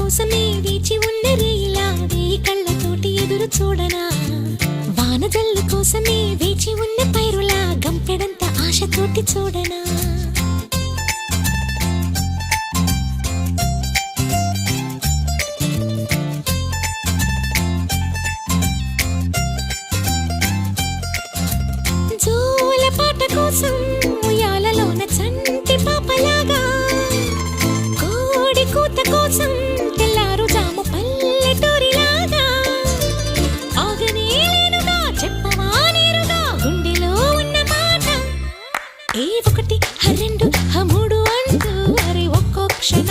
కోసమే వేచి ఉన్న రేయిలా వేయి కళ్ళతోటి ఎదురు చూడనా వానజల్లు కోసమే వేచి ఉన్న పైరులా గంపెడంత ఆశతోటి చూడనా జోల పాట కోసం ఉయ్యాలలోన చంటి పాపలాగా కోడి కూత కోసం తెల్లారు జాము పల్లెటూరిలాగా ఆగనే లేనుగా చెప్పవా నేరుగా గుండెలో ఉన్న మాట ఏ ఒకటి రెండు మూడు అంటూ అరే ఒక్కో క్షణ